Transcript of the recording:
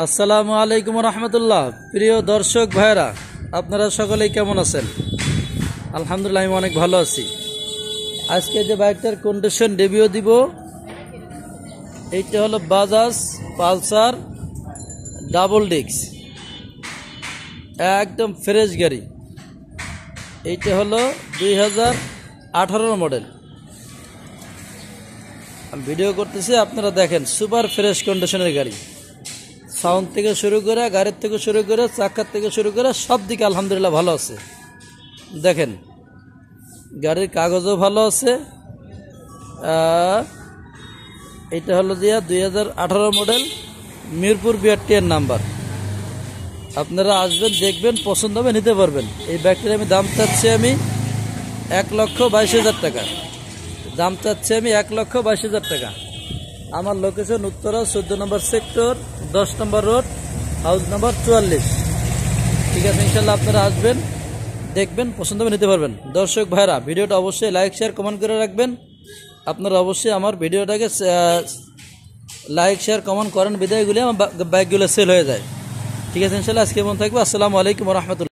আসসালামু আলাইকুম রহমতুল্লাহ। প্রিয় দর্শক ভাইরা, আপনারা সকলেই কেমন আছেন? আলহামদুলিল্লাহ, আমি অনেক ভালো আছি। আজকে যে বাইকটার কন্ডিশন রিভিউ দিব, এইটা হলো বাজাজ পালসার ডাবল ডিস্ক, একদম ফ্রেশ গাড়ি। এইটা হলো 2018 মডেল। আমি ভিডিও করতেছি, আপনারা দেখেন, সুপার ফ্রেশ কন্ডিশনের গাড়ি। সাউন্ড থেকে শুরু করে, গাড়ির থেকে শুরু করে, চাকার থেকে শুরু করে সব দিকে আলহামদুলিল্লাহ ভালো আছে। দেখেন, গাড়ির কাগজও ভালো আছে। এটা হলো 2018 মডেল, মিরপুর বিআরটিএর নাম্বার। আপনারা আসবেন, দেখবেন, পছন্দ হবে, নিতে পারবেন। এই ব্যাগটির আমি দাম চাচ্ছি 1,22,000 টাকা। দাম চাচ্ছি আমি 1,22,000 টাকা। আমার লোকেশন উত্তরা 14 নম্বর সেক্টর, 10 নম্বর রোড, হাউস নাম্বার 44। ঠিক আছে, ইনশাল্লাহ আপনারা আসবেন, দেখবেন, পছন্দ হবে, নিতে পারবেন। দর্শক ভাইরা, ভিডিওটা অবশ্যই লাইক শেয়ার কমেন্ট করে রাখবেন। আপনারা অবশ্যই আমার ভিডিওটাকে লাইক শেয়ার কমেন্ট করেন, বিদায়গুলি আমার বাইকগুলো সেল হয়ে যায়। ঠিক আছে, ইনশাল্লাহ আজকে মন থাকবে। আসসালামু আলাইকুম রহমতুল্লাহ।